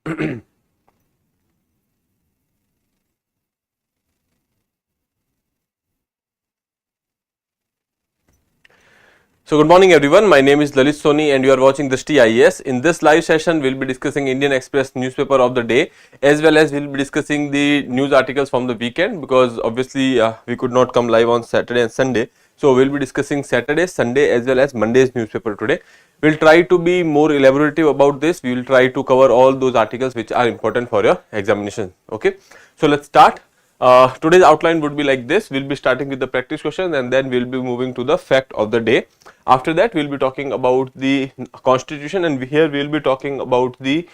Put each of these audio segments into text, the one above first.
So good morning everyone, my name is Lalit Soni and you are watching Drishti IAS. In this live session, we will be discussing Indian Express newspaper of the day, as well as we will be discussing the news articles from the weekend, because obviously we could not come live on Saturday and Sunday. So we will be discussing Saturday, Sunday as well as Monday's newspaper today. We will try to be more elaborative about this. We will try to cover all those articles which are important for your examination. Okay. So let's start. Today's outline would be like this. We will be starting with the practice questions and then we will be moving to the fact of the day. After that, we will be talking about the constitution, and here we will be talking about the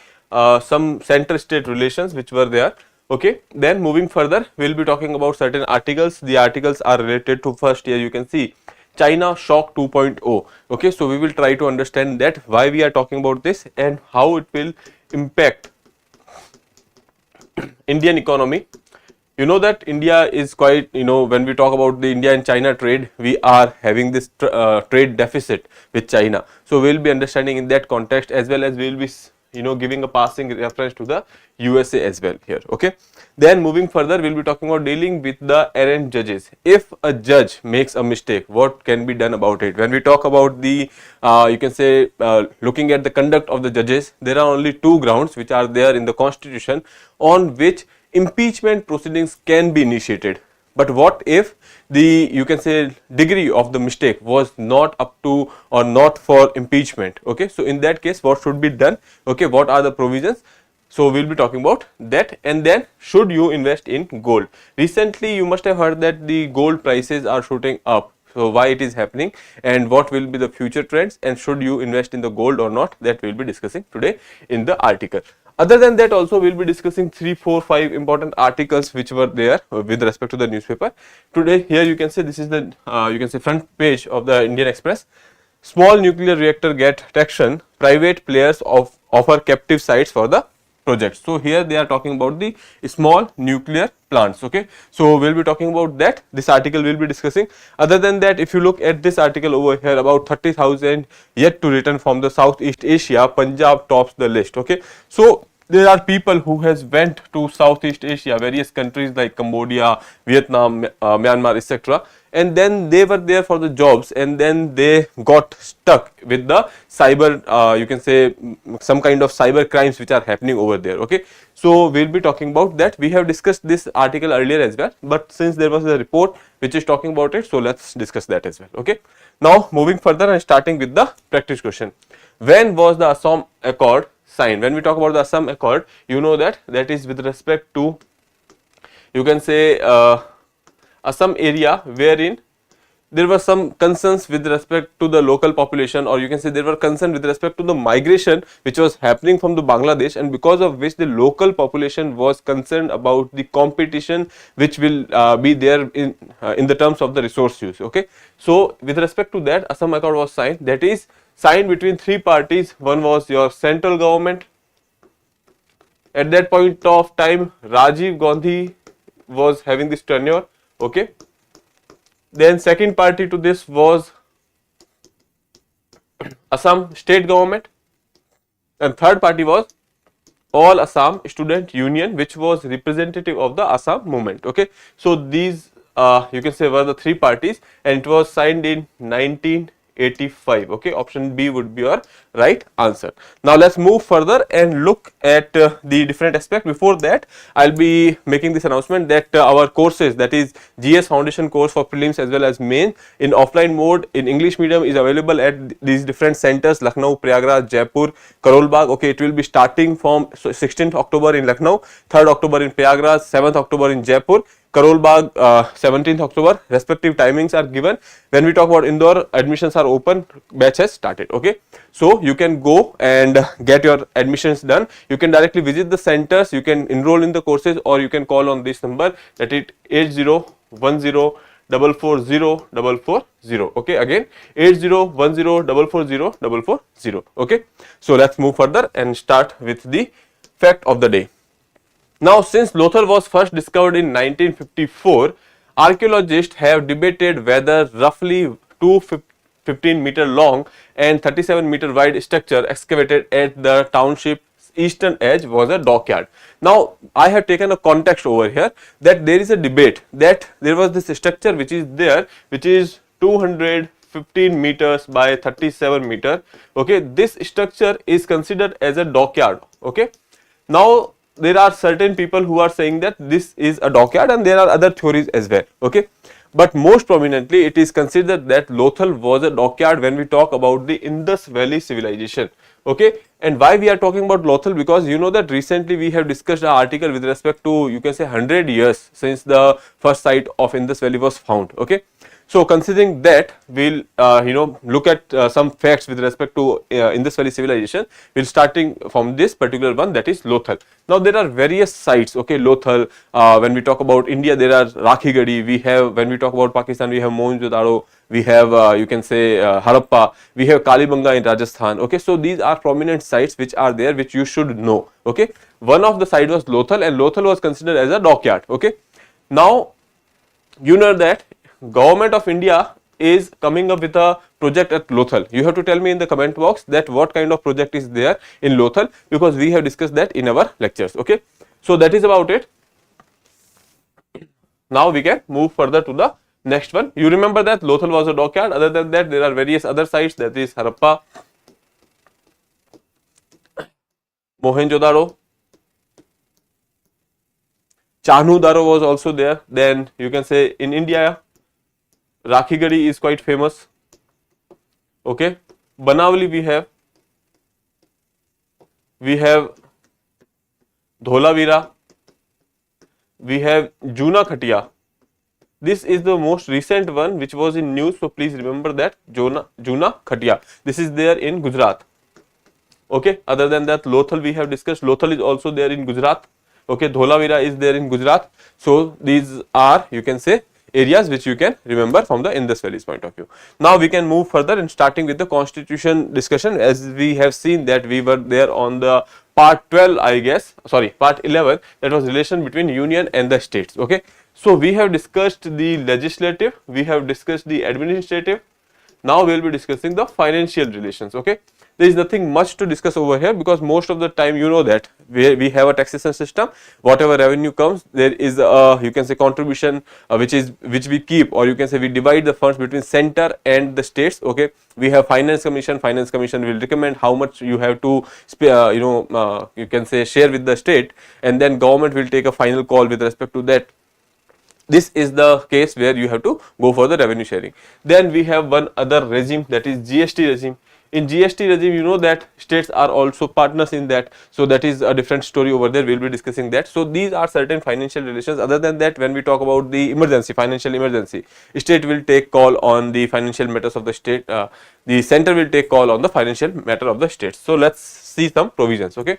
some center state relations which were there. Okay. Then moving further, we will be talking about certain articles. The articles are related to, first here you can see China shock 2.0. Okay. So we will try to understand that why we are talking about this and how it will impact Indian economy. You know that India is quite, when we talk about the India and China trade, we are having this trade deficit with China. So we will be understanding in that context, as well as we will be, giving a passing reference to the USA as well here. Okay. Then moving further, we will be talking about dealing with the errant judges. If a judge makes a mistake, what can be done about it? When we talk about the, you can say, looking at the conduct of the judges, there are only two grounds which are there in the constitution on which impeachment proceedings can be initiated. But what if the, you can say, degree of the mistake was not up to or not for impeachment? Okay. So in that case, what should be done? Okay. What are the provisions? So we will be talking about that. And then, should you invest in gold? Recently you must have heard that the gold prices are shooting up. So why it is happening and what will be the future trends, and should you invest in the gold or not, that we will be discussing today in the article. Other than that, also we will be discussing 3, 4, 5 important articles which were there with respect to the newspaper. Today here you can say this is the you can say front page of the Indian Express. Small nuclear reactor get traction, private players offer captive sites for the project. So here they are talking about the small nuclear plants. Okay. So we will be talking about that. This article we will be discussing. Other than that, if you look at this article over here, about 30,000 yet to return from the Southeast Asia, Punjab tops the list. Okay. So there are people who has went to Southeast Asia, various countries like Cambodia, Vietnam, Myanmar, etc. And then they were there for the jobs, and then they got stuck with the cyber, you can say, some kind of cyber crimes which are happening over there. Okay. So we will be talking about that. We have discussed this article earlier as well, but since there was a report which is talking about it, so let's discuss that as well. Okay. Now moving further and starting with the practice question. When was the Assam Accord signed? When we talk about the Assam Accord, you know that is with respect to, you can say, Assam area wherein there were some concerns with respect to the local population, or you can say there were concerns with respect to the migration which was happening from the Bangladesh, and because of which the local population was concerned about the competition which will be there in the terms of the resource use. Okay. So with respect to that, Assam Accord was signed. That is signed between three parties. One was your central government. At that point of time, Rajiv Gandhi was having this tenure. Okay. Then second party to this was Assam state government, and third party was All Assam Student Union, which was representative of the Assam movement. Okay. So these you can say were the three parties, and it was signed in 1985. Okay. Option B would be your right answer. Now let's move further and look at the different aspect. Before that, I'll be making this announcement that our courses, that is GS Foundation course for prelims as well as main in offline mode in English medium, is available at these different centers: Lucknow, Prayagraj, Jaipur, Karol Bagh. Okay, it will be starting from 16th October in Lucknow, 3rd October in Prayagraj, 7th October in Jaipur, Karol Bagh 17th October. Respective timings are given. When we talk about Indore, admissions are open, batch has started. Okay. So you can go and get your admissions done. You can directly visit the centers, you can enroll in the courses, or you can call on this number, that is 8010440440. Okay, again 8010440440. Okay. So let's move further and start with the fact of the day. Now, since Lothal was first discovered in 1954, archaeologists have debated whether roughly 215-meter long and 37-meter wide structure excavated at the township eastern edge was a dockyard. Now I have taken a context over here that there is a debate that there was this structure which is there, which is 215 meters by 37 meter. Okay, this structure is considered as a dockyard. Okay, now there are certain people who are saying that this is a dockyard, and there are other theories as well. Okay, but most prominently it is considered that Lothal was a dockyard when we talk about the Indus Valley civilization. Okay, and why we are talking about Lothal? Because you know that recently we have discussed an article with respect to, you can say, 100 years since the first site of Indus Valley was found. Okay, so considering that, we'll look at some facts with respect to Indus Valley civilization. We'll starting from this particular one, that is Lothal. Now there are various sites. Okay, Lothal. When we talk about India, there are Rakhigadi. We have, when we talk about Pakistan, we have Mohenjo-daro. We have you can say Harappa. We have Kalibanga in Rajasthan. Okay, so these are prominent sites which are there, which you should know. Okay, one of the site was Lothal, and Lothal was considered as a dockyard. Okay, now you know that Government of India is coming up with a project at Lothal. You have to tell me in the comment box that what kind of project is there in Lothal, because we have discussed that in our lectures. Okay, so that is about it. Now we can move further to the next one. You remember that Lothal was a dockyard. Other than that, there are various other sites, that is Harappa, Mohenjo-daro, Chahnu-daro was also there. Then you can say in India, Rakhigadi is quite famous. Okay, Banavali we have Dholavira, we have Juna Khatia. This is the most recent one which was in news, so please remember that, Juna Khatia. This is there in Gujarat. Okay, other than that, Lothal we have discussed. Lothal is also there in Gujarat. Okay, Dholavira is there in Gujarat. So these are, you can say, areas which you can remember from the Indus Valley's point of view. Now we can move further and starting with the constitution discussion. As we have seen that we were there on the part 12, I guess, sorry, part 11, that was relation between union and the states. Okay, so we have discussed the legislative, we have discussed the administrative. Now we will be discussing the financial relations. Okay, there is nothing much to discuss over here, because most of the time you know that we have a taxation system. Whatever revenue comes, there is a, you can say, contribution which we keep, or you can say we divide the funds between center and the states. Okay, we have finance commission. Finance commission will recommend how much you have to you can say share with the state, and then government will take a final call with respect to that. This is the case where you have to go for the revenue sharing. Then we have one other regime, that is GST regime. In GST regime, you know that states are also partners in that. So that is a different story over there. We will be discussing that. So these are certain financial relations. Other than that, when we talk about the emergency, financial emergency, state will take call on the financial matters of the state. The center will take call on the financial matter of the states. So let's see some provisions. Okay,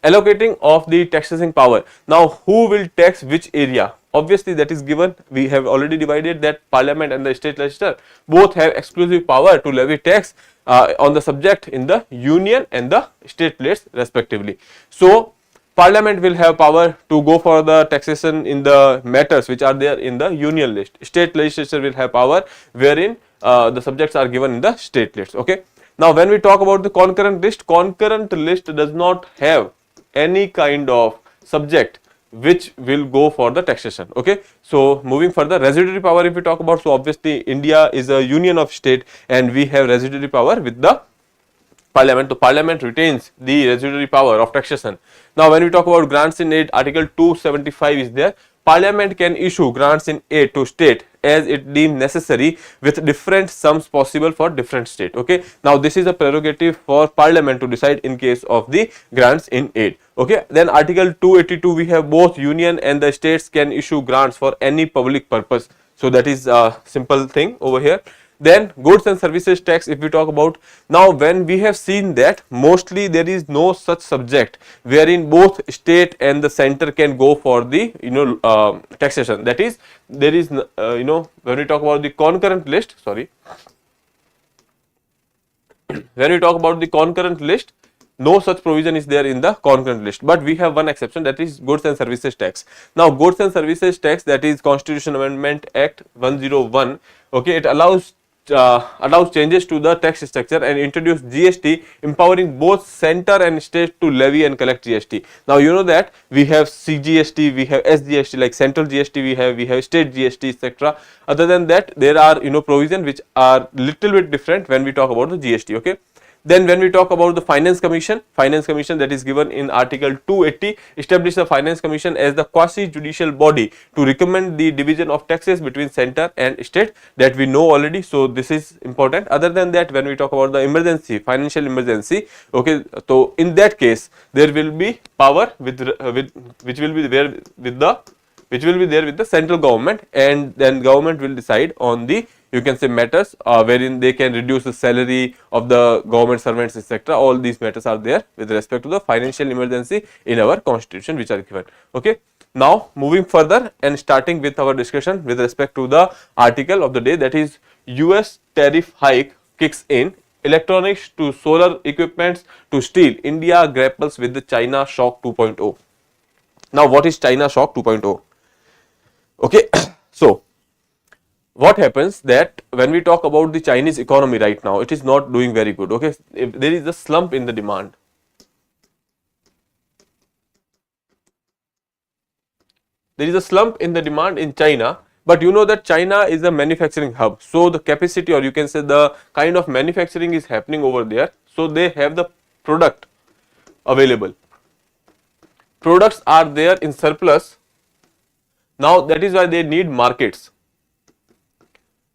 allocating of the taxing power. Now who will tax which area? Obviously that is given. We have already divided that parliament and the state legislature both have exclusive power to levy tax on the subject in the union and the state plates respectively. So parliament will have power to go for the taxation in the matters which are there in the union list. State legislature will have power wherein the subjects are given in the state lists. Okay, now when we talk about the concurrent list does not have any kind of subject which will go for the taxation. Okay, so moving further, residuary power if we talk about, so obviously India is a union of state and we have residuary power with the parliament. So parliament retains the residuary power of taxation. Now when we talk about grants in aid, article 275 is there. Parliament can issue grants in aid to state as it deemed necessary with different sums possible for different state. Okay, now this is a prerogative for parliament to decide in case of the grants in aid. Okay, then article 282 we have both union and the states can issue grants for any public purpose. So that is a simple thing over here. Then goods and services tax if we talk about, now when we have seen that mostly there is no such subject wherein both state and the center can go for the taxation. That is, there is when we talk about the concurrent list, sorry, when we talk about the concurrent list, no such provision is there in the concurrent list, but we have one exception, that is goods and services tax. Now goods and services tax, that is Constitution Amendment Act 101. Okay, it allows allows changes to the tax structure and introduce GST, empowering both center and state to levy and collect GST. Now you know that we have CGST, we have SGST, like central GST, we have state GST, etc. Other than that, there are provisions which are little bit different when we talk about the GST. Okay. Then when we talk about the Finance Commission that is given in Article 280 establish the Finance Commission as the quasi-judicial body to recommend the division of taxes between center and state, that we know already. So this is important. Other than that, when we talk about the emergency, financial emergency, okay, so in that case there will be power which will be there with the central government, and then government will decide on the matters wherein they can reduce the salary of the government servants, etc. All these matters are there with respect to the financial emergency in our constitution which are given. Okay. Now moving further and starting with our discussion with respect to the article of the day, that is US tariff hike kicks in, electronics to solar equipments to steel, India grapples with the China shock 2.0. Now what is China shock 2.0? Okay. So what happens that when we talk about the Chinese economy right now, it is not doing very good. Okay, if there is a slump in the demand. There is a slump in the demand in China, but you know that China is a manufacturing hub. So the capacity, or you can say the kind of manufacturing is happening over there. So they have the product available. Products are there in surplus. Now that is why they need markets.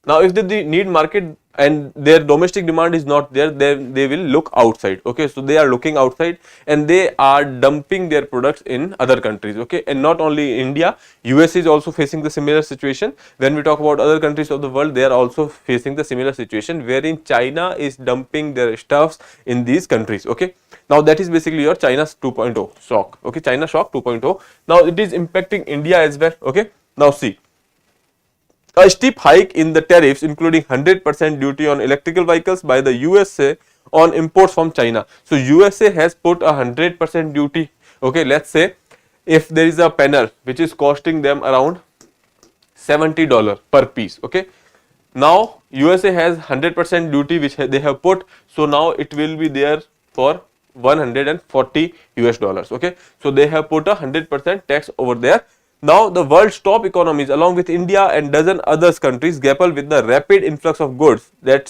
Now if they need market and their domestic demand is not there, then they will look outside. Okay, so they are looking outside and they are dumping their products in other countries. Okay, and not only India, US is also facing the similar situation. When we talk about other countries of the world, they are also facing the similar situation wherein China is dumping their stuffs in these countries. Okay, now that is basically your China's 2.0 shock. Okay, China shock 2.0. Now it is impacting India as well. Okay, now see. A steep hike in the tariffs, including 100% duty on electrical vehicles by the USA on imports from China. So USA has put a 100% duty. Okay, let's say if there is a panel which is costing them around $70 per piece. Okay, now USA has 100% duty which they have put. So now it will be there for $140 US. Okay, so they have put a 100% tax over there. Now the world's top economies along with India and dozen other countries grapple with the rapid influx of goods that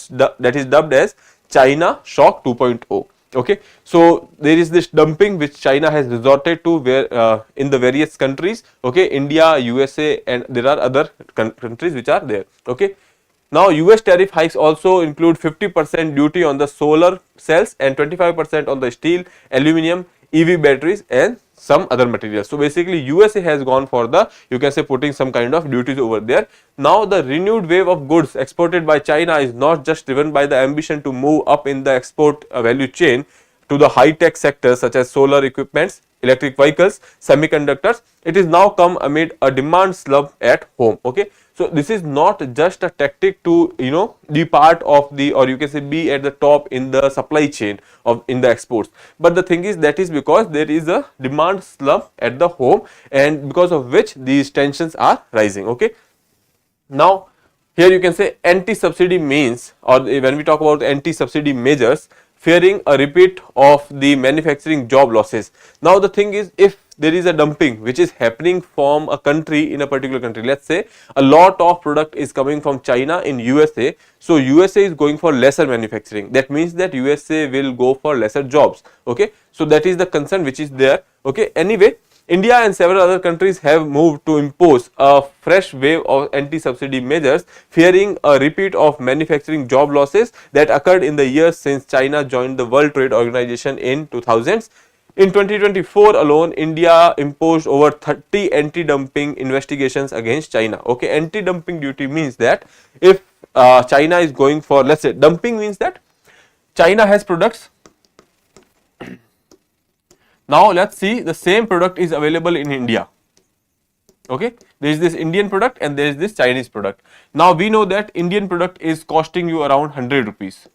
is dubbed as China shock 2.0. Okay, so there is this dumping which China has resorted to where in the various countries. Okay, India, USA, and there are other countries which are there. Okay, now US tariff hikes also include 50% duty on the solar cells and 25% on the steel, aluminium, EV batteries and some other materials. So basically USA has gone for the, you can say, putting some kind of duties over there. Now the renewed wave of goods exported by China is not just driven by the ambition to move up in the export value chain to the high tech sectors such as solar equipments, electric vehicles, semiconductors. It is now come amid a demand slump at home. Okay, so this is not just a tactic to be part of the, or you can say be at the top in the supply chain of in the exports, but the thing is that is because there is a demand slump at the home and because of which these tensions are rising. Okay, now here you can say anti-subsidy means, or when we talk about anti-subsidy measures, fearing a repeat of the manufacturing job losses. Now the thing is, if there is a dumping which is happening from a country in a particular country, let's say a lot of product is coming from China in USA, so USA is going for lesser manufacturing. That means that USA will go for lesser jobs. Okay, so that is the concern which is there. Okay, anyway, India and several other countries have moved to impose a fresh wave of anti-subsidy measures, fearing a repeat of manufacturing job losses that occurred in the years since China joined the World Trade Organization in 2000s. In 2024 alone, India imposed over 30 anti-dumping investigations against China. Okay, anti-dumping duty means that if China is going for, let's say, dumping means that China has products. Now let's see, the same product is available in India. Okay, there is this Indian product and there is this Chinese product. Now we know that Indian product is costing you around 100 rupees.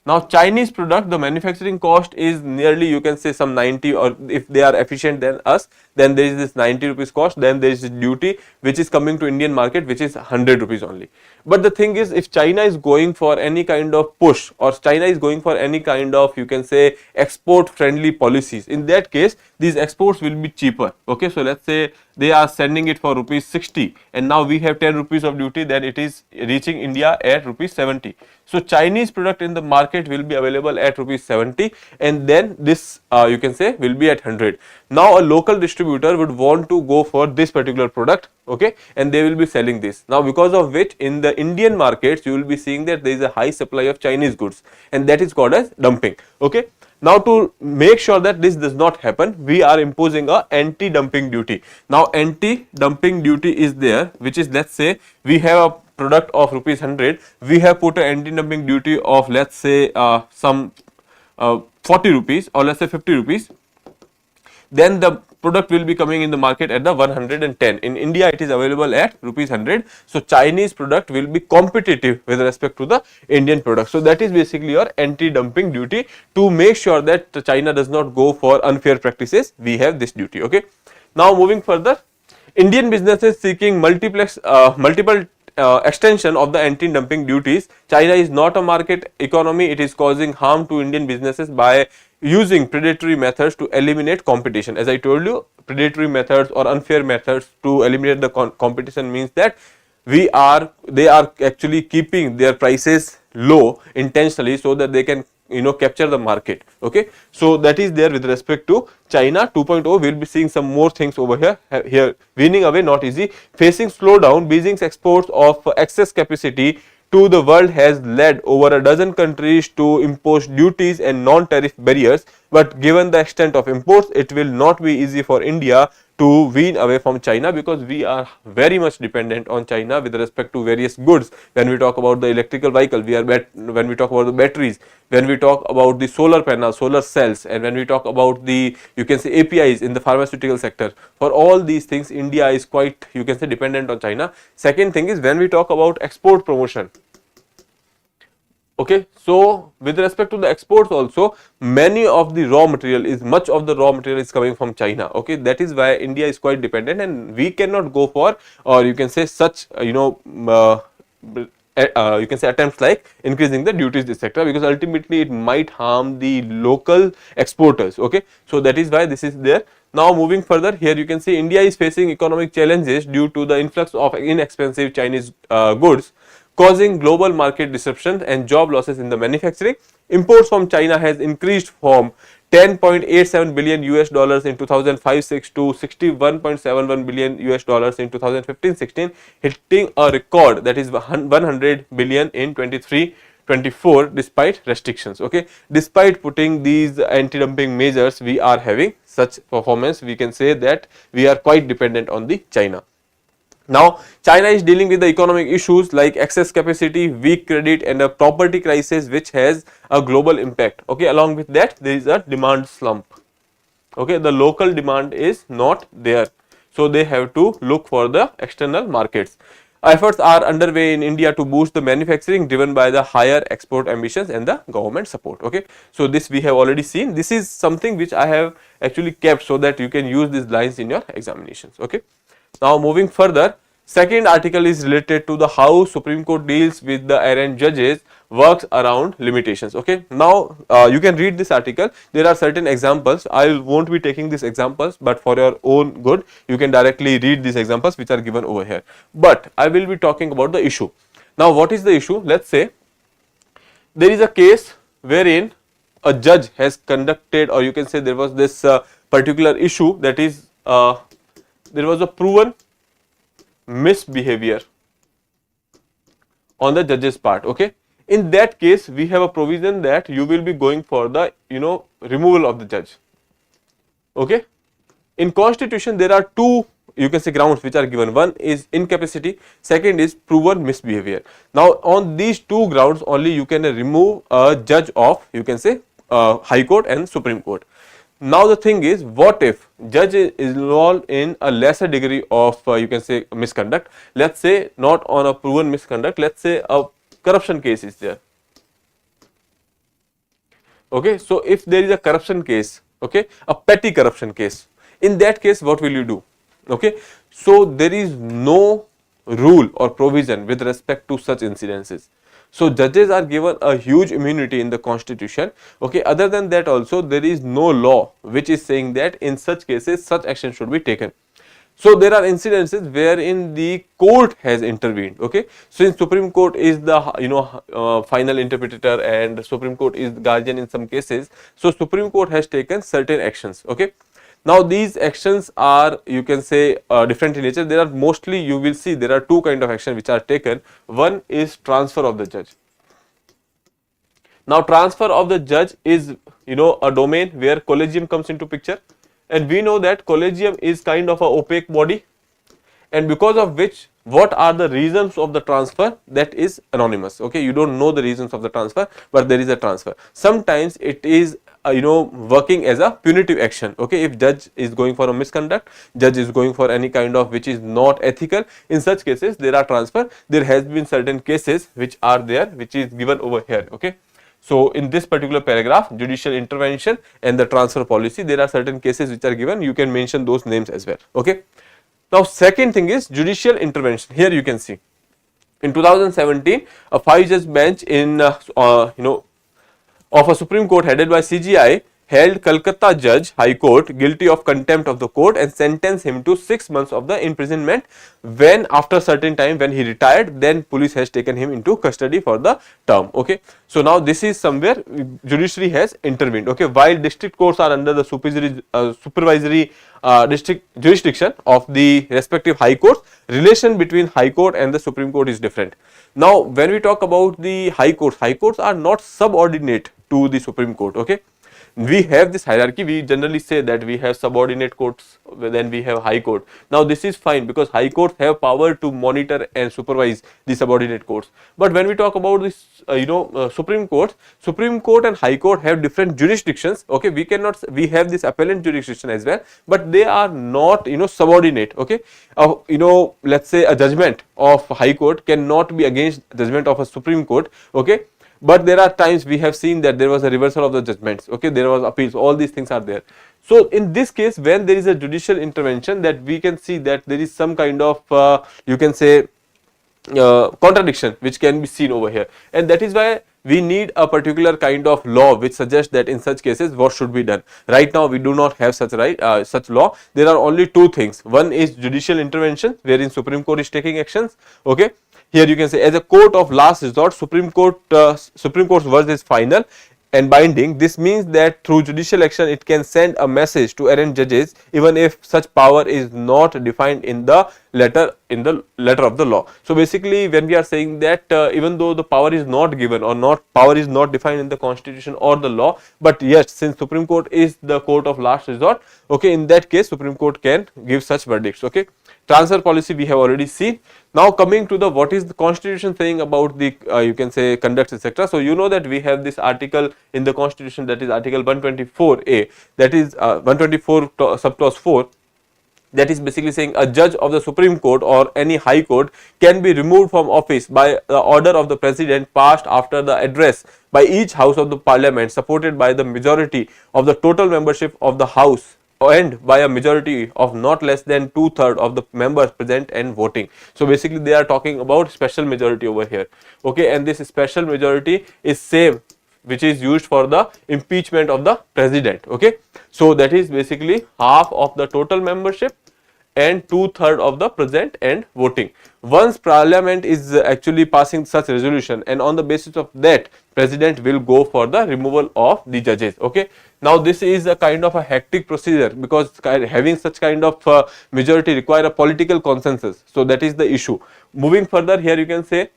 Now Chinese product, the manufacturing cost is nearly, you can say, some 90, or if they are efficient than us, then there is this 90 rupees cost. Then there is duty which is coming to Indian market which is 100 rupees only. But the thing is, if China is going for any kind of push, or China is going for any kind of, you can say, export friendly policies, in that case these exports will be cheaper. Okay, so let's say they are sending it for rupees 60, and now we have 10 rupees of duty, then it is reaching India at rupees 70. So Chinese product in the market will be available at rupees 70, and then this you can say will be at 100. Now a local distributor would want to go for this particular product, okay, and they will be selling this. Now because of which in the Indian markets you will be seeing that there is a high supply of Chinese goods, and that is called as dumping. Okay, now to make sure that this does not happen, we are imposing a anti-dumping duty. Now anti-dumping duty is there, which is, let's say we have a product of rupees 100, we have put an anti-dumping duty of, let's say some 40 rupees, or let's say 50 rupees, then the product will be coming in the market at the 110. In India it is available at rupees 100. So Chinese product will be competitive with respect to the Indian product. So that is basically your anti-dumping duty. To make sure that China does not go for unfair practices, we have this duty. Okay, now moving further, Indian businesses seeking multiple extension of the anti-dumping duties. China is not a market economy. It is causing harm to Indian businesses by using predatory methods to eliminate competition. As I told you, predatory methods or unfair methods to eliminate the competition means that they are actually keeping their prices low intentionally so that they can capture the market. Okay, so that is there with respect to China 2.0. We will be seeing some more things over here. Winning away not easy. Facing slowdown, Beijing's exports of excess capacity to the world has led over a dozen countries to impose duties and non-tariff barriers, but given the extent of imports, it will not be easy for India to wean away from China, because we are very much dependent on China with respect to various goods. When we talk about the electrical vehicle, when we talk about the batteries, when we talk about the solar panels, solar cells, and when we talk about the, you can say, APIs in the pharmaceutical sector, for all these things India is quite, you can say, dependent on China. Second thing is, when we talk about export promotion, okay, so with respect to the exports also, much of the raw material is coming from China. Okay, that is why India is quite dependent, and we cannot go for, or you can say, such you can say attempts like increasing the duties this sector, because ultimately it might harm the local exporters. Okay, so that is why this is there. Now moving further, here you can see India is facing economic challenges due to the influx of inexpensive Chinese goods, causing global market disruption and job losses in the manufacturing. Imports from China has increased from 10.87 billion US dollars in 2005-6 to 61.71 billion US dollars in 2015-16, hitting a record, that is 100 billion in 23-24, despite restrictions. Okay, despite putting these anti-dumping measures, we are having such performance. We can say that we are quite dependent on the China. Now China is dealing with the economic issues like excess capacity, weak credit, and a property crisis which has a global impact. Okay, along with that there is a demand slump. Okay, the local demand is not there, so they have to look for the external markets. Efforts are underway in India to boost the manufacturing, driven by the higher export ambitions and the government support. Okay, so this we have already seen. This is something which I have actually kept so that you can use these lines in your examinations. Okay, now moving further, second article is related to the how Supreme Court deals with the errant judges, works around limitations. Okay, now you can read this article. There are certain examples. I won't be taking these examples, but for your own good, you can directly read these examples which are given over here. But I will be talking about the issue. Now what is the issue? Let's say there is a case wherein a judge has conducted, or you can say there was this particular issue, that is there was a proven misbehavior on the judge's part. Okay, in that case we have a provision that you will be going for the removal of the judge. Okay, in constitution there are two, you can say, grounds which are given. One is incapacity, second is proven misbehavior. Now on these two grounds only you can remove a judge of, you can say, High Court and Supreme Court. Now the thing is, what if judge is involved in a lesser degree of you can say misconduct? Let's say not on a proven misconduct, let's say a corruption case is there. Okay, so if there is a corruption case, okay, a petty corruption case, in that case what will you do? Okay, so there is no rule or provision with respect to such incidences. So judges are given a huge immunity in the constitution. Okay, other than that also there is no law which is saying that in such cases such action should be taken. So there are incidences wherein the court has intervened. Okay, since Supreme Court is the final interpreter and Supreme Court is the guardian in some cases, so Supreme Court has taken certain actions. Okay, now these actions are, you can say, different in nature. There are mostly, you will see there are two kind of action which are taken. One is transfer of the judge. Now transfer of the judge is a domain where collegium comes into picture, and we know that collegium is kind of a opaque body, and because of which what are the reasons of the transfer, that is anonymous. Okay, you don't know the reasons of the transfer, but there is a transfer. Sometimes it is working as a punitive action. Okay, if judge is going for a misconduct, judge is going for any kind of which is not ethical, in such cases there are transfer. There has been certain cases which are there, which is given over here. Okay, so in this particular paragraph, judicial intervention and the transfer policy, there are certain cases which are given. You can mention those names as well. Okay, now second thing is judicial intervention. Here you can see in 2017 a 5-judge bench in of a Supreme Court headed by CGI held Calcutta Judge High Court guilty of contempt of the court and sentenced him to 6 months of the imprisonment. When after certain time, when he retired, then police has taken him into custody for the term. Okay, so now this is somewhere judiciary has intervened. Okay, while district courts are under the supervisory district jurisdiction of the respective high courts, relation between high court and the Supreme Court is different. Now when we talk about the high courts are not subordinate to the Supreme Court. Okay, we have this hierarchy. We generally say that we have subordinate courts, then we have high court. Now this is fine because high courts have power to monitor and supervise the subordinate courts. But when we talk about this Supreme Court and high court have different jurisdictions. Okay, we have this appellant jurisdiction as well, but they are not subordinate. Okay, let's say a judgment of high court cannot be against judgment of a Supreme Court. Okay, but there are times we have seen that there was a reversal of the judgments. Okay, there was appeals, all these things are there. So in this case, when there is a judicial intervention, that we can see that there is some kind of you can say contradiction which can be seen over here, and that is why we need a particular kind of law which suggests that in such cases what should be done. Right now we do not have such such law. There are only two things. One is judicial intervention, wherein Supreme Court is taking actions. Okay, here you can say as a court of last resort, Supreme Court's word is final and binding. This means that through judicial action it can send a message to errant judges even if such power is not defined in the letter of the law. So basically when we are saying that even though the power is not given or power is not defined in the constitution or the law, but yes, since Supreme Court is the court of last resort, okay, in that case Supreme Court can give such verdicts. Okay, transfer policy we have already seen. Now coming to the what is the constitution saying about the you can say conducts, etc. So you know that we have this article in the constitution, that is article 124A, that is 124 subclause 4, that is basically saying a judge of the Supreme Court or any high court can be removed from office by the order of the president passed after the address by each house of the parliament supported by the majority of the total membership of the house and by a majority of not less than 2/3 of the members present and voting. So basically they are talking about special majority over here. Okay, and this special majority is same which is used for the impeachment of the president. Okay, so that is basically half of the total membership and 2/3 of the present and voting. Once parliament is actually passing such resolution, and on the basis of that president will go for the removal of the judges. Okay, now this is a kind of a hectic procedure because having such kind of majority require a political consensus. So that is the issue. Moving further, here you can say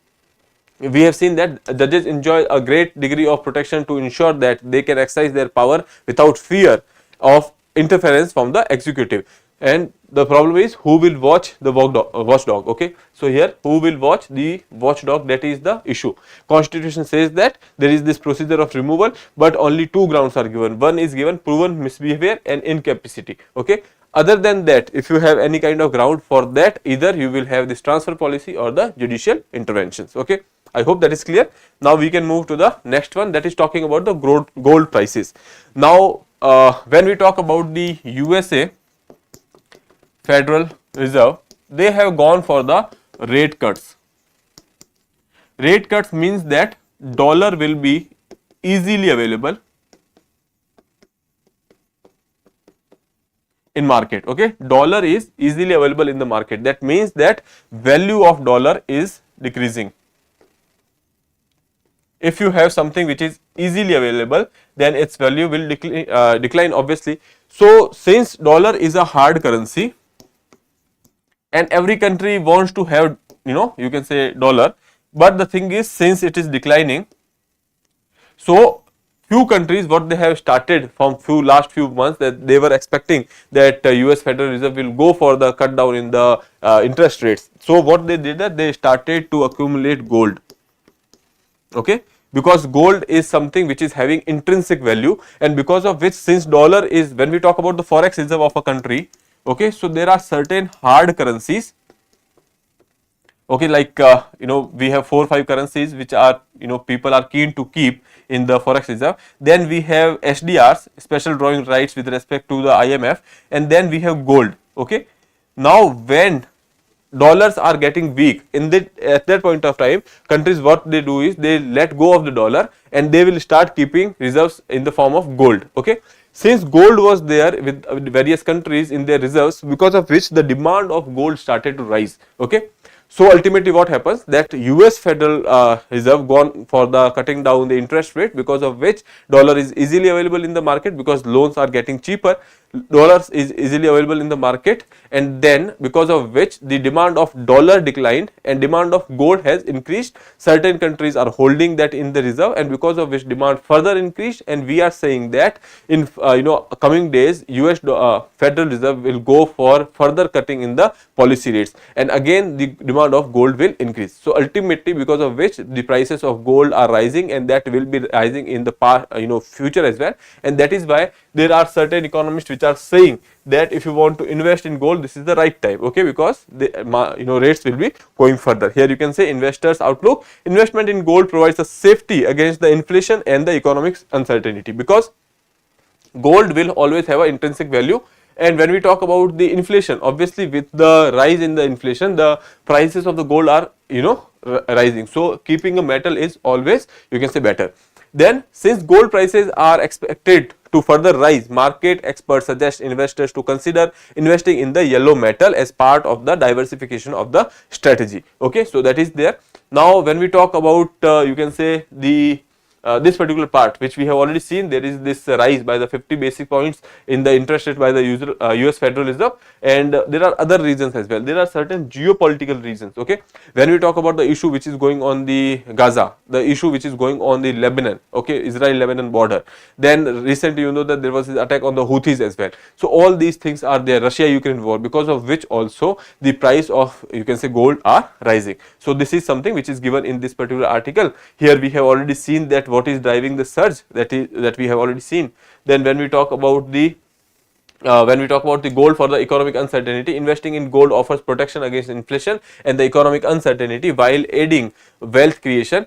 we have seen that judges enjoy a great degree of protection to ensure that they can exercise their power without fear of interference from the executive. And the problem is who will watch the watchdog. Okay, so here who will watch the watchdog, that is the issue. Constitution says that there is this procedure of removal, but only two grounds are given. One is given proven misbehavior and incapacity. Okay, other than that, if you have any kind of ground for that, either you will have this transfer policy or the judicial interventions. Okay, I hope that is clear. Now we can move to the next one, that is talking about the gold prices. Now when we talk about the USA Federal Reserve, they have gone for the rate cuts. Rate cuts means that dollar will be easily available in market. Okay, dollar is easily available in the market. That means that value of dollar is decreasing. If you have something which is easily available, then its value will decline obviously. So since dollar is a hard currency and every country wants to have, you can say dollar, but the thing is, since it is declining, so few countries what they have started from last few months, that they were expecting that US Federal Reserve will go for the cut down in the interest rates. So what they did, that they started to accumulate gold. Okay, because gold is something which is having intrinsic value, and because of which, since dollar is, when we talk about the forex reserve of a country, okay, so there are certain hard currencies. Okay, like we have 4 or 5 currencies which are, people are keen to keep in the forex reserve. Then we have SDRs, special drawing rights with respect to the IMF, and then we have gold. Okay, now when dollars are getting weak, at that point of time, countries what they do is they let go of the dollar and they will start keeping reserves in the form of gold. Okay, since gold was there with various countries in their reserves, because of which the demand of gold started to rise. Okay, so ultimately what happens, that US Federal Reserve gone for the cutting down the interest rate, because of which dollar is easily available in the market, because loans are getting cheaper, dollars is easily available in the market, and then because of which the demand of dollar declined and demand of gold has increased. Certain countries are holding that in the reserve, and because of which demand further increased, and we are saying that in coming days US Federal Reserve will go for further cutting in the policy rates, and again the demand of gold will increase. So ultimately, because of which the prices of gold are rising, and that will be rising in the past, future as well, and that is why there are certain economists which are saying that if you want to invest in gold, this is the right time. Okay, because the rates will be going further. Here you can say investors outlook: investment in gold provides a safety against the inflation and the economic uncertainty, because gold will always have an intrinsic value. And when we talk about the inflation, obviously with the rise in the inflation, the prices of the gold are rising. So keeping a metal is always, you can say, better. Then since gold prices are expected to further rise, market experts suggest investors to consider investing in the yellow metal as part of the diversification of the strategy. Okay, so that is there. Now when we talk about you can say the this particular part which we have already seen, there is this rise by the 50 basic points in the interest rate by the US Federal Reserve, and there are other reasons as well. There are certain geopolitical reasons. Okay, when we talk about the issue which is going on the Gaza, the issue which is going on the Lebanon, okay, Israel-Lebanon border, then recently that there was this attack on the Houthis as well. So all these things are there, Russia-Ukraine war, because of which also the price of, you can say, gold are rising. So this is something which is given in this particular article. Here we have already seen that what is driving the surge, that we have already seen. Then when we talk about the gold for the economic uncertainty, investing in gold offers protection against inflation and the economic uncertainty while aiding wealth creation.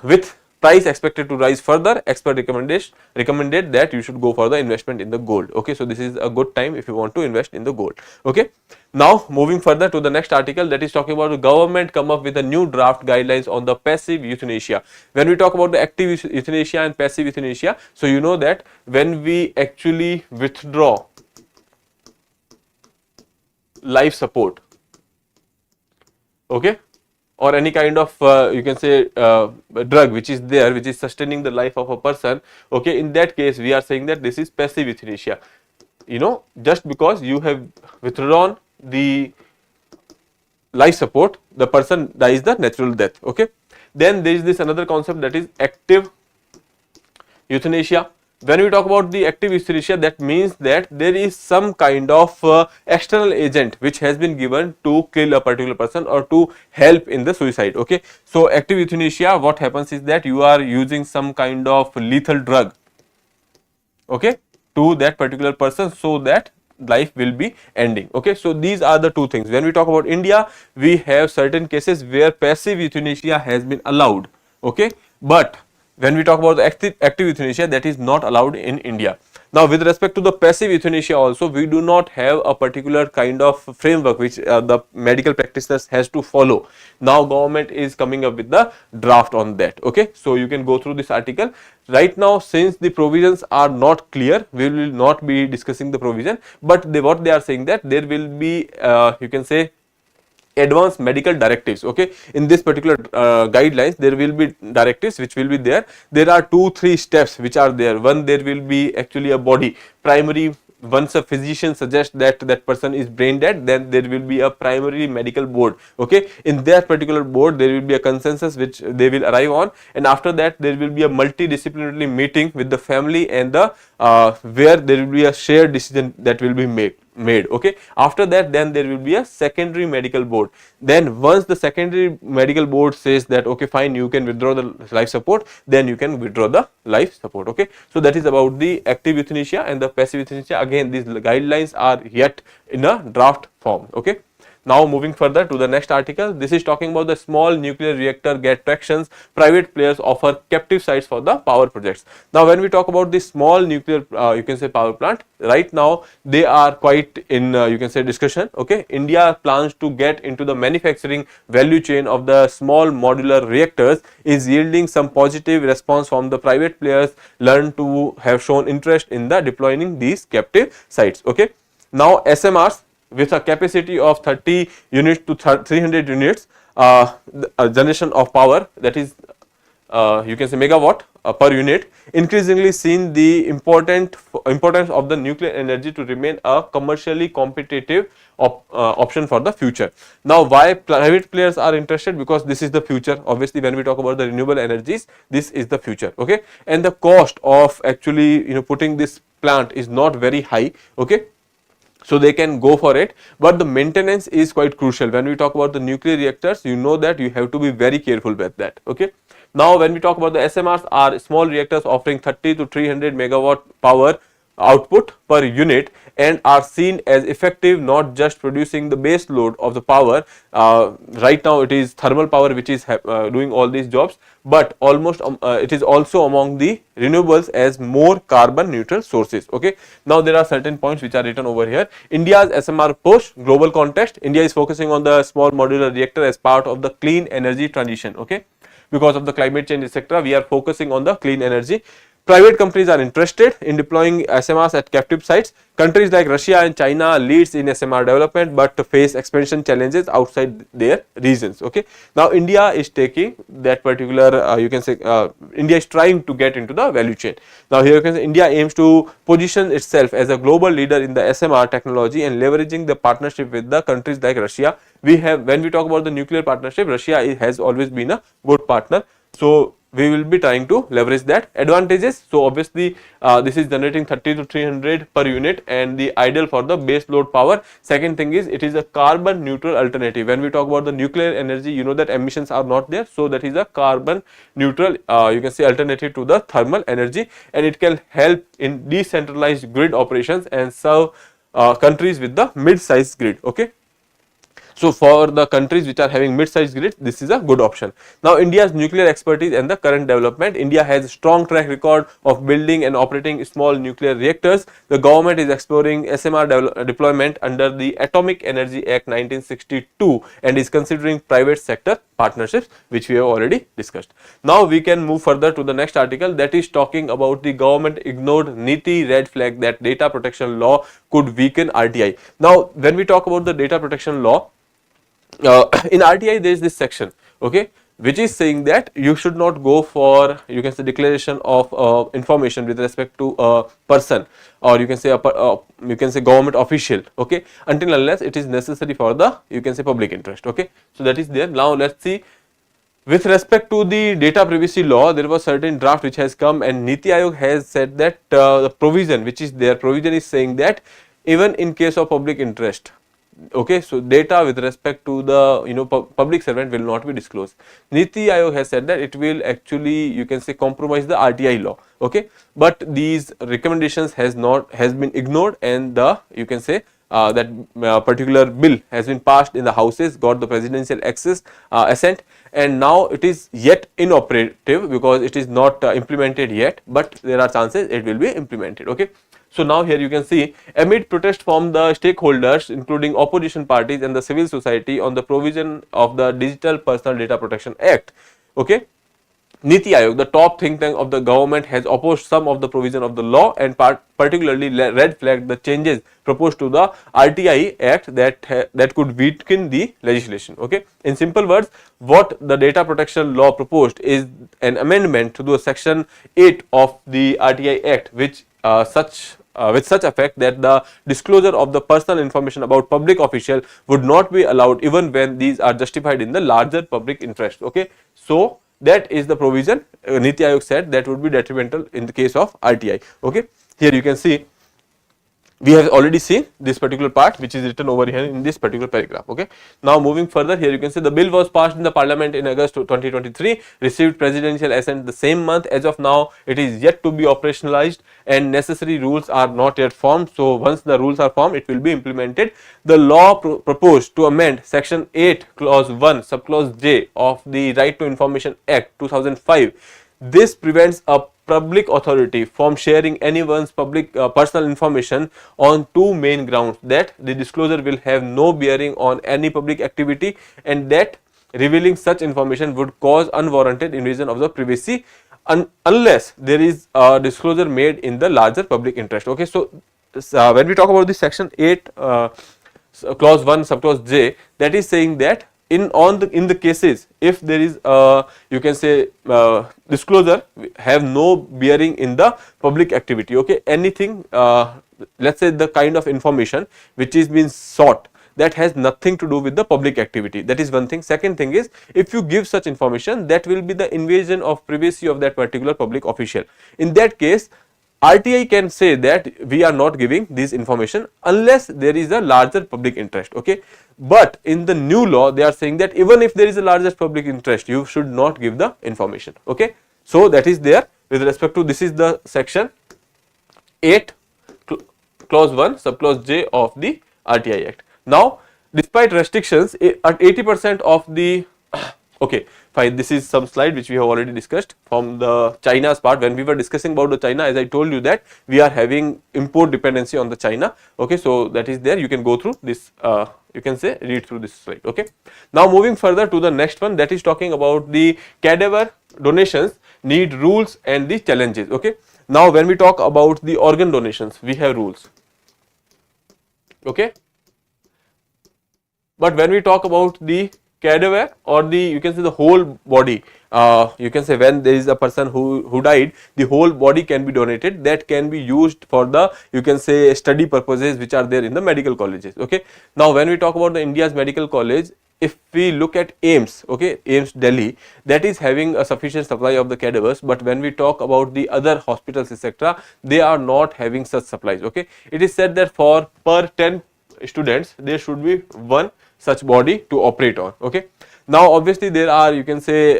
With price expected to rise further, expert recommended that you should go for the investment in the gold. Okay, so this is a good time if you want to invest in the gold. Okay, now moving further to the next article, that is talking about the government come up with a new draft guidelines on the passive euthanasia. When we talk about the active euthanasia and passive euthanasia, so you know that when we actually withdraw life support, okay, or any kind of you can say drug which is there, which is sustaining the life of a person, okay, in that case we are saying that this is passive euthanasia. Just because you have withdrawn the life support, the person dies the natural death. Okay, then there is this another concept, that is active euthanasia. When we talk about the active euthanasia, that means that there is some kind of external agent which has been given to kill a particular person or to help in the suicide. Okay, so active euthanasia, what happens is that you are using some kind of lethal drug, okay, to that particular person so that life will be ending. Okay, so these are the two things. When we talk about India, we have certain cases where passive euthanasia has been allowed. Okay, but when we talk about the active euthanasia, that is not allowed in India. Now, with respect to the passive euthanasia also, we do not have a particular kind of framework which the medical practitioners has to follow. Now, government is coming up with the draft on that. Okay, so you can go through this article. Right now, since the provisions are not clear, we will not be discussing the provision, but what they are saying that there will be you can say advanced medical directives. Okay, in this particular guidelines, there will be directives which will be there. There are 2-3 steps which are there. One, there will be actually a body primary. Once a physician suggests that that person is brain dead, then there will be a primary medical board. Okay, in that particular board there will be a consensus which they will arrive on, and after that there will be a multidisciplinary meeting with the family and the where there will be a shared decision that will be made. Okay, after that then there will be a secondary medical board. Then once the secondary medical board says that okay fine, you can withdraw the life support, then you can withdraw the life support. Okay, so that is about the active euthanasia and the passive euthanasia. Again, these guidelines are yet in a draft form. Okay, now moving further to the next article, this is talking about the small nuclear reactor get tractions, private players offer captive sites for the power projects. Now, when we talk about the small nuclear you can say power plant, right now they are quite in you can say discussion. Okay, India plans to get into the manufacturing value chain of the small modular reactors is yielding some positive response from the private players learn to have shown interest in the deploying these captive sites. Okay, now SMRs with a capacity of 30 units to 300 units generation of power, that is you can say megawatt per unit, increasingly seen the importance of the nuclear energy to remain a commercially competitive option for the future. Now, why private players are interested? Because this is the future. Obviously, when we talk about the renewable energies, this is the future. Okay, and the cost of actually putting this plant is not very high. Okay, so they can go for it, but the maintenance is quite crucial. When we talk about the nuclear reactors, you know that you have to be very careful with that. Okay, now when we talk about the SMRs, are small reactors offering 30 to 300 megawatt power output per unit and are seen as effective, not just producing the base load of the power. Right now it is thermal power which is doing all these jobs, but almost it is also among the renewables as more carbon neutral sources. Okay, now there are certain points which are written over here. India's SMR push, global context, India is focusing on the small modular reactor as part of the clean energy transition. Okay, because of the climate change etc., we are focusing on the clean energy. Private companies are interested in deploying SMRs at captive sites. Countries like Russia and China leads in SMR development, but face expansion challenges outside their regions. Okay, now India is taking that particular you can say India is trying to get into the value chain. Now here you can say India aims to position itself as a global leader in the SMR technology and leveraging the partnership with the countries like Russia. We have, when we talk about the nuclear partnership, Russia has always been a good partner. So we will be trying to leverage that advantages. So obviously this is generating 30 to 300 per unit and the ideal for the base load power. Second thing is it is a carbon neutral alternative. When we talk about the nuclear energy, you know that emissions are not there, so that is a carbon neutral you can say alternative to the thermal energy, and it can help in decentralized grid operations and serve countries with the mid-sized grid. Okay, so for the countries which are having mid-sized grids, this is a good option. Now India's nuclear expertise and the current development, India has a strong track record of building and operating small nuclear reactors. The government is exploring SMR deployment under the Atomic Energy Act 1962 and is considering private sector partnerships, which we have already discussed. Now we can move further to the next article, that is talking about the government ignored NITI red flag that data protection law could weaken RTI. Now when we talk about the data protection law, in RTI there is this section, okay, which is saying that you should not go for you can say declaration of information with respect to a person, or you can say government official, okay, until unless it is necessary for the you can say public interest. Okay, so that is there. Now let's see. With respect to the data privacy law, there was certain draft which has come, and Niti Aayog has said that the provision which is there, provision is saying that even in case of public interest, okay, so data with respect to the public servant will not be disclosed. Niti Aayog has said that it will actually you can say compromise the RTI law. Okay, but these recommendations has been ignored, and the you can say that particular bill has been passed in the houses, got the presidential assent, and now it is yet inoperative because it is not implemented yet, but there are chances it will be implemented. Okay. So now here you can see, amid protest from the stakeholders including opposition parties and the civil society on the provision of the Digital Personal Data Protection Act, okay, Niti Aayog, the top think tank of the government, has opposed some of the provision of the law and particularly red flagged the changes proposed to the RTI Act that could weaken the legislation. Okay. In simple words, what the data protection law proposed is an amendment to the section 8 of the RTI Act, which with such effect that the disclosure of the personal information about public official would not be allowed even when these are justified in the larger public interest. Okay. So that is the provision Niti Aayog said that would be detrimental in the case of RTI. Okay. Here you can see we have already seen this particular part which is written over here in this particular paragraph. Okay. Now moving further, here you can see the bill was passed in the parliament in August 2023, received presidential assent the same month. As of now, it is yet to be operationalized and necessary rules are not yet formed. So once the rules are formed, it will be implemented. The law proposed to amend section 8 clause 1 subclause J of the Right to Information Act 2005. This prevents a public authority from sharing anyone's public personal information on two main grounds: that the disclosure will have no bearing on any public activity, and that revealing such information would cause unwarranted invasion of the privacy unless there is a disclosure made in the larger public interest. Okay. So when we talk about this section 8 clause 1 subclause J, that is saying that in the cases if there is you can say disclosure have no bearing in the public activity. Okay. Anything let us say the kind of information which is being sought that has nothing to do with the public activity, that is one thing. Second thing is, if you give such information, that will be the invasion of privacy of that particular public official. In that case, RTI can say that we are not giving this information unless there is a larger public interest. Okay. But in the new law, they are saying that even if there is a larger public interest, you should not give the information. Okay. So that is there with respect to, this is the section 8 clause 1 subclause J of the RTI Act. Now, despite restrictions, at 80% of the okay, fine, this is some slide which we have already discussed from the China's part. When we were discussing about the China, as I told you that we are having import dependency on the China. Okay. So that is there, you can go through this, you can say read through this slide. Okay. Now moving further to the next one, that is talking about the cadaver donations need rules and the challenges. Okay. Now when we talk about the organ donations, we have rules. Okay. But when we talk about the cadaver or the, you can say the whole body, you can say when there is a person who died, the whole body can be donated, that can be used for the, you can say, study purposes which are there in the medical colleges. Okay. Now when we talk about the India's medical college, if we look at AIIMS, okay, AIIMS Delhi, that is having a sufficient supply of the cadavers, but when we talk about the other hospitals etc., they are not having such supplies. Okay. It is said that for per 10 students there should be one such body to operate on. Okay. Now obviously there are, you can say,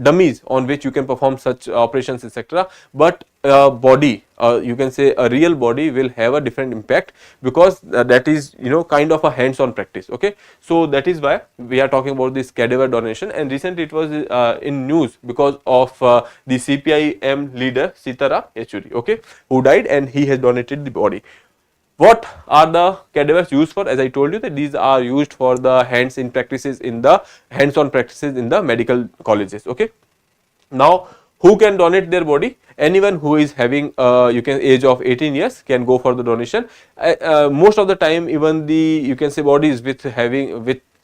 dummies on which you can perform such operations etc., but body, you can say a real body will have a different impact because that is, you know, kind of a hands on practice. Okay. So that is why we are talking about this cadaver donation, and recently it was in news because of the CPIM leader Sitaram Yechuri, okay, who died and he has donated the body. What are the cadavers used for? As I told you that these are used for the hands-on practices in the medical colleges. Okay. Now who can donate their body? Anyone who is having you can age of 18 years can go for the donation. Most of the time, even the, you can say, bodies with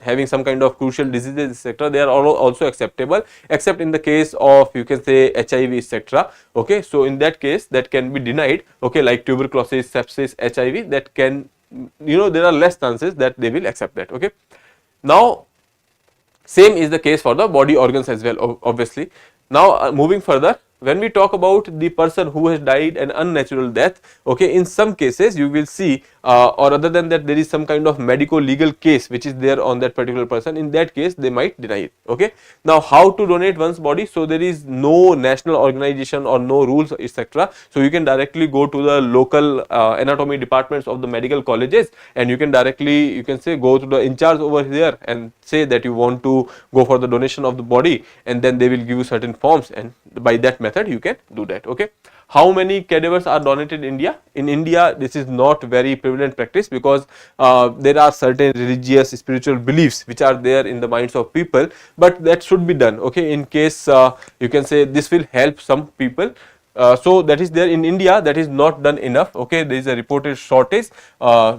having some kind of crucial diseases etc., they are also acceptable, except in the case of, you can say, HIV etc. Okay. So in that case that can be denied. Okay. Like tuberculosis, sepsis, HIV, that can, you know, there are less chances that they will accept that. Okay. Now same is the case for the body organs as well, obviously. Now moving further, when we talk about the person who has died an unnatural death, okay, in some cases you will see or other than that there is some kind of medico legal case which is there on that particular person. In that case they might deny it. Okay, now how to donate one's body? So there is no national organization or no rules, etc. So you can directly go to the local anatomy departments of the medical colleges, and you can directly, you can say, go to the in charge over here and say that you want to go for the donation of the body, and then they will give you certain forms, and by that method you can do that. Okay, how many cadavers are donated in India? In India, this is not very prevalent practice, because there are certain religious spiritual beliefs which are there in the minds of people, but that should be done. Okay, in case you can say this will help some people. So that is there in India, that is not done enough. Okay, there is a reported shortage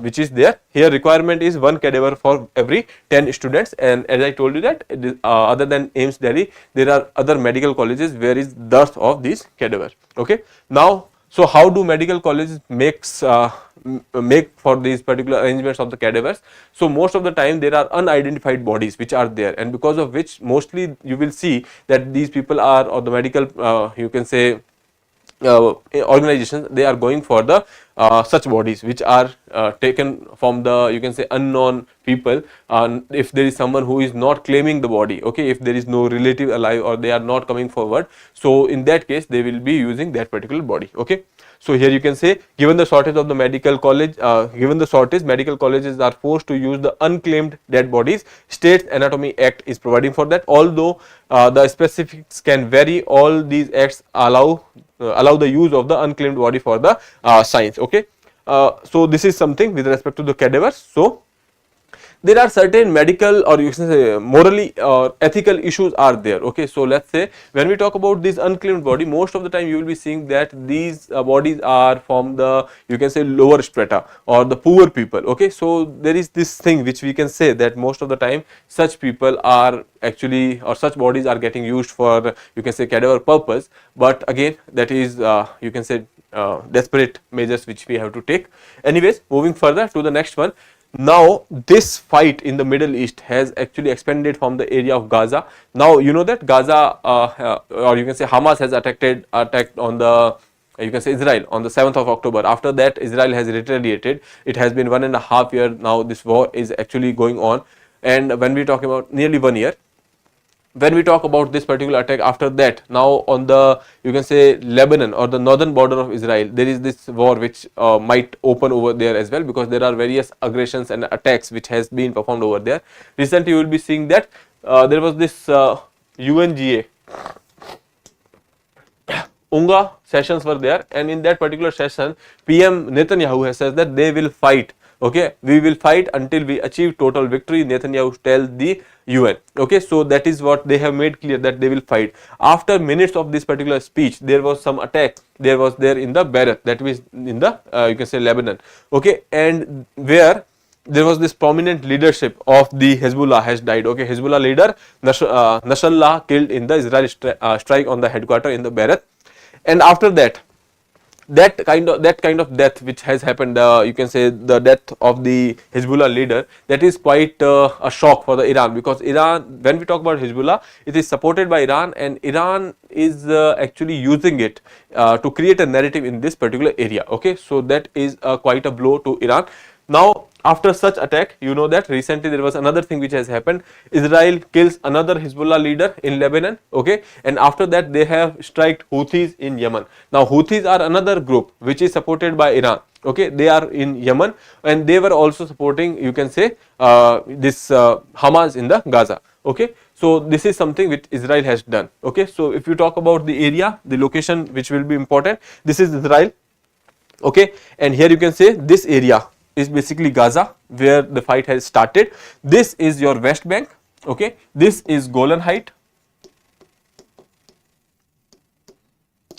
which is there. Here requirement is 1 cadaver for every 10 students, and as I told you that other than AIIMS Delhi, there are other medical colleges where is dearth of these cadavers. Okay, now so how do medical colleges make for these particular arrangements of the cadavers? So most of the time there are unidentified bodies which are there, and because of which mostly you will see that these people are, or the medical you can say organizations, they are going for the such bodies which are taken from the, you can say, unknown people. If there is someone who is not claiming the body, okay, if there is no relative alive or they are not coming forward, so in that case they will be using that particular body. Okay, so here you can say, given the shortage of the medical college, given the shortage, medical colleges are forced to use the unclaimed dead bodies. States Anatomy Act is providing for that. Although the specifics can vary, all these acts allow the use of the unclaimed body for the science. Okay, so this is something with respect to the cadavers. So there are certain medical, or you can say morally or ethical issues are there. Okay, so let's say when we talk about this unclaimed body, most of the time you will be seeing that these bodies are from the, you can say, lower strata or the poor people. Okay, so there is this thing which we can say that most of the time such people are actually, or such bodies are getting used for, you can say, cadaver purpose. But again, that is you can say desperate measures which we have to take. Anyways, moving further to the next one. Now this fight in the Middle East has actually expanded from the area of Gaza. Now you know that Gaza or you can say Hamas has attacked on the, you can say, Israel on the 7th of October. After that Israel has retaliated. It has been 1.5 years now this war is actually going on, and when we talk about nearly 1 year, when we talk about this particular attack, after that, now on the, you can say, Lebanon or the northern border of Israel, there is this war which might open over there as well, because there are various aggressions and attacks which has been performed over there. Recently you will be seeing that there was this UNGA UNGA sessions were there, and in that particular session PM Netanyahu has said that they will fight. Okay, we will fight until we achieve total victory, Netanyahu tells the UN. Okay, so that is what they have made clear, that they will fight. After minutes of this particular speech, there was some attack there in the Beirut, that was in the you can say Lebanon. Okay, and where there was this prominent leadership of the Hezbollah has died. Okay, Hezbollah leader Nasrallah killed in the Israeli strike on the headquarters in the Beirut. And after that, that kind of death which has happened, you can say the death of the Hezbollah leader, that is quite a shock for the Iran, because Iran, when we talk about Hezbollah, it is supported by Iran, and Iran is actually using it to create a narrative in this particular area. Okay, so that is quite a blow to Iran. Now after such attack, you know that recently there was another thing which has happened. Israel kills another Hezbollah leader in Lebanon. Okay, and after that they have struck Houthis in Yemen. Now Houthis are another group which is supported by Iran. Okay, they are in Yemen, and they were also supporting, you can say, this Hamas in the Gaza. Okay, so this is something which Israel has done. Okay, so if you talk about the area, the location which will be important, this is Israel. Okay, and here you can say this area is basically Gaza, where the fight has started. This is your West Bank. Okay, this is Golan Height.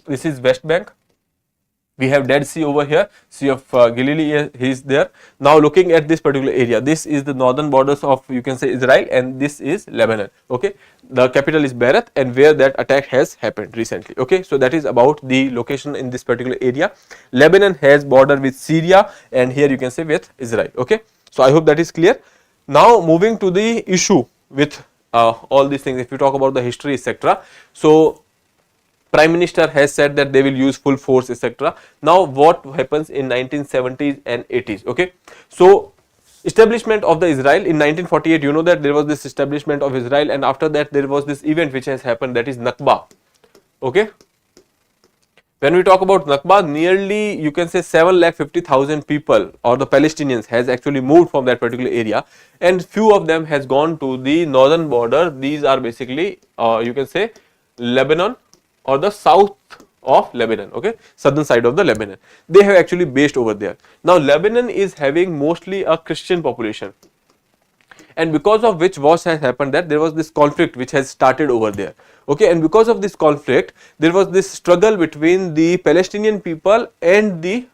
This is West Bank. We have Dead Sea over here, Sea of Galilee is there. Now looking at this particular area, this is the northern borders of, you can say, Israel, and this is Lebanon. Okay, the capital is Beirut, and where that attack has happened recently. Okay, so that is about the location in this particular area. Lebanon has border with Syria, and here you can say with Israel. Okay, so I hope that is clear. Now moving to the issue with all these things, if you talk about the history, etc. So Prime Minister has said that they will use full force, etc. Now what happens in 1970s and 80s? Okay, so establishment of the Israel in 1948, you know that there was this establishment of Israel, and after that there was this event which has happened, that is Nakba. Okay, when we talk about Nakba, nearly you can say 7,50,000 people or the Palestinians has actually moved from that particular area, and few of them has gone to the northern border. These are basically you can say Lebanon or the south of Lebanon, okay, southern side of the Lebanon. They have actually based over there. Now Lebanon is having mostly a Christian population, and because of which what has happened, that there was this conflict which has started over there. Okay, and because of this conflict there was this struggle between the Palestinian people and the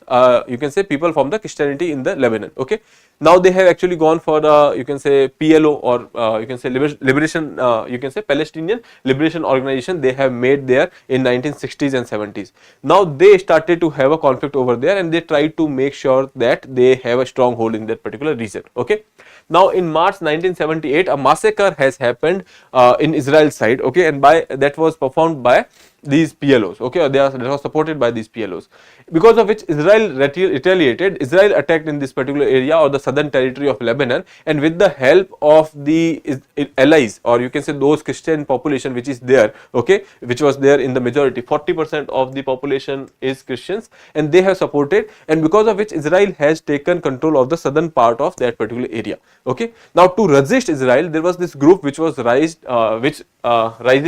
you can say people from the Christianity in the Lebanon. Okay, now they have actually gone for the you can say PLO, or you can say liberation you can say Palestinian Liberation Organization. They have made there in 1960s and 70s. Now they started to have a conflict over there, and they tried to make sure that they have a stronghold in that particular region. Okay, now in March 1978 a massacre has happened in Israel side, okay, and by that was performed by these PLOs, okay, that was supported by these PLOs, because of which Israel retaliated. Israel attacked in this particular area or the southern territory of Lebanon, and with the help of the allies, or you can say those Christian population which is there, okay, which was there in the majority, 40% of the population is Christians, and they have supported, and because of which Israel has taken control of the southern part of that particular area. Okay, now to resist Israel, there was this group which was rises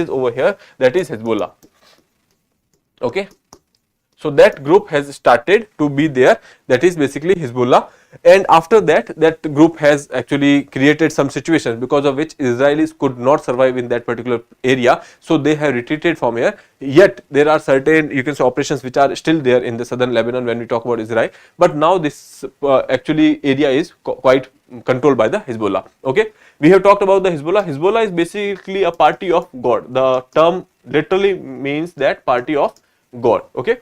over here, that is Hezbollah. Okay, so that group has started to be there, that is basically Hezbollah, and after that that group has actually created some situations because of which Israelis could not survive in that particular area, so they have retreated from here. Yet there are certain you can say operations which are still there in the southern Lebanon when we talk about Israel, but now this actually area is quite controlled by the Hezbollah. Okay, we have talked about the Hezbollah. Hezbollah is basically a party of God. The term literally means that party of God. Okay,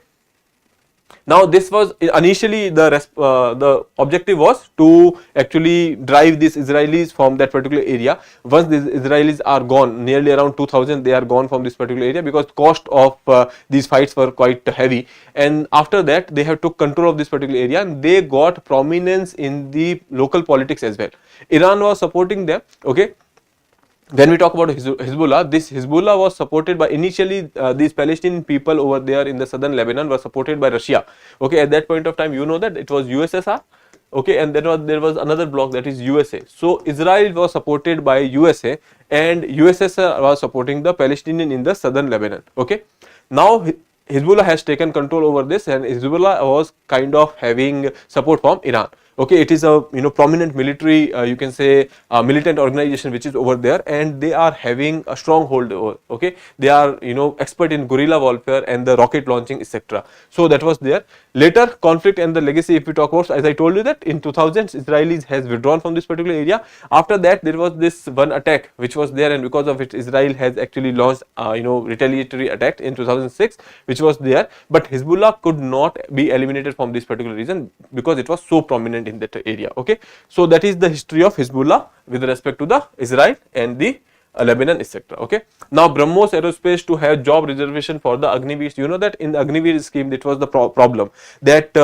now this was initially the objective was to actually drive these Israelis from that particular area. Once these Israelis are gone, nearly around 2000 they are gone from this particular area, because cost of these fights were quite heavy, and after that they have took control of this particular area, and they got prominence in the local politics as well. Iran was supporting them. Okay, when we talk about Hezbollah, this Hezbollah was supported by initially these Palestinian people over there in the southern Lebanon were supported by Russia. Okay, at that point of time, you know that it was USSR. Okay, and then there was another bloc, that is USA. So Israel was supported by USA, and USSR was supporting the Palestinian in the southern Lebanon. Okay, now Hezbollah has taken control over this, and Hezbollah was kind of having support from Iran. Okay, it is a prominent military you can say militant organization which is over there, and they are having a stronghold over. Okay, they are expert in guerrilla warfare and the rocket launching, etc. So that was there. Later conflict and the legacy, if we talk about, as I told you that in 2000s Israelis has withdrawn from this particular area. After that there was this one attack which was there, and because of it Israel has actually launched retaliatory attack in 2006 which was there, but Hezbollah could not be eliminated from this particular region because it was so prominent in that area. Okay, so that is the history of Hezbollah with respect to the Israel and the Lebanon, etc. Okay, now BrahMos Aerospace to have job reservation for the Agniveer. You know that in the Agniveer scheme it was the problem that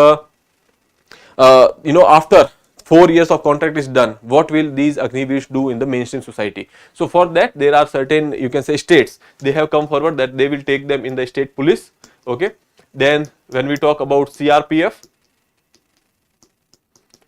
after 4 years of contract is done, what will these Agniveers do in the mainstream society? So for that there are certain you can say states, they have come forward that they will take them in the state police. Okay, then when we talk about CRPF,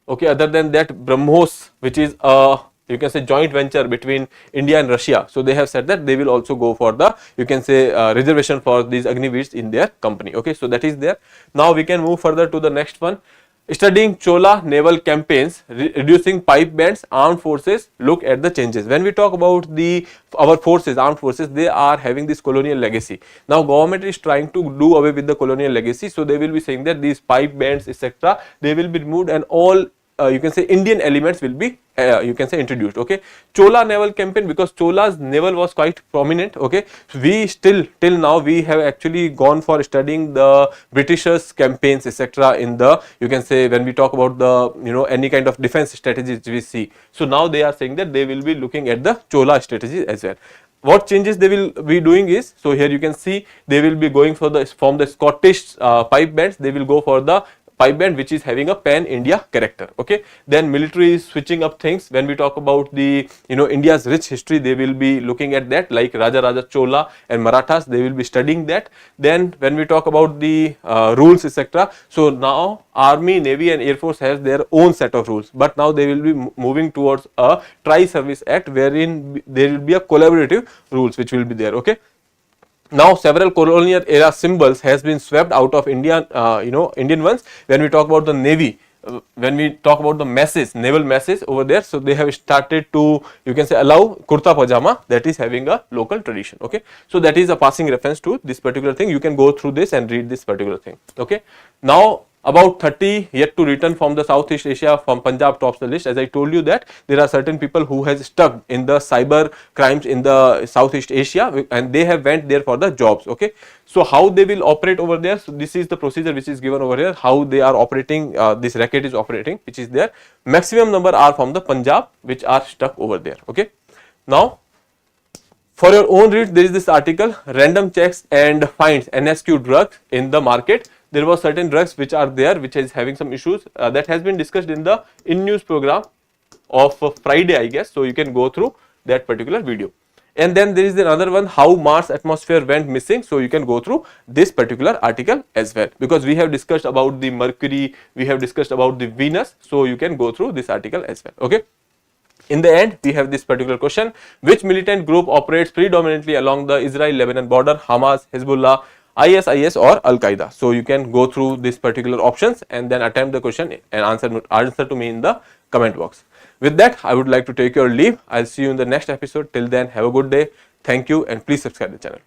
okay, other than that BrahMos, which is a you can say joint venture between India and Russia, so they have said that they will also go for the you can say reservation for these Agniveers in their company. Okay, so that is there. Now we can move further to the next one. Studying Chola naval campaigns, reducing pipe bands, armed forces, look at the changes. When we talk about our forces, armed forces, they are having this colonial legacy. Now government is trying to do away with the colonial legacy, so they will be saying that these pipe bands, etc., they will be removed, and all you can say Indian elements will be you can say introduced. Okay, Chola naval campaign, because Chola's naval was quite prominent. Okay, we still till now we have actually gone for studying the Britishers campaigns, etc., in the you can say when we talk about the any kind of defense strategies we see. So now they are saying that they will be looking at the Chola strategy as well. what changes they will be doing is, so here you can see they will be going for the from the Scottish pipe bands, they will go for the pipe band which is having a pan India character. Okay, then military is switching up things. When we talk about the India's rich history, they will be looking at that, like Raja Chola and Marathas, they will be studying that. Then when we talk about the rules, etc., so now Army, Navy and Air Force has their own set of rules, but now they will be moving towards a tri-service act wherein there will be a collaborative rules which will be there. Okay. Now several colonial era symbols has been swept out of Indian Indian ones. When we talk about the Navy, when we talk about the masses, naval masses over there, so they have started to, you can say, allow kurta pajama, that is having a local tradition. Okay, so that is a passing reference to this particular thing. You can go through this and read this particular thing. Okay, now about 30 yet to return from the Southeast Asia, from Punjab tops the list. As I told you that there are certain people who has stuck in the cyber crimes in the Southeast Asia, and they have went there for the jobs. Okay, so how they will operate over there? So this is the procedure which is given over here, how they are operating, this racket is operating, which is there. Maximum number are from the Punjab which are stuck over there. Okay, now for your own read, there is this article, random checks and finds NSQ drugs in the market. There were certain drugs which are there which is having some issues, that has been discussed in the in news program of Friday, I guess. So you can go through that particular video. And then there is another one, how Mars atmosphere went missing. So you can go through this particular article as well, because we have discussed about the Mercury, we have discussed about the Venus. So you can go through this article as well. Okay. In the end, we have this particular question, which militant group operates predominantly along the Israel-Lebanon border? Hamas, Hezbollah, ISIS or Al-Qaeda. So you can go through this particular options and then attempt the question and answer to me in the comment box. With that, I would like to take your leave. I'll see you in the next episode. Till then, have a good day. Thank you and please subscribe the channel.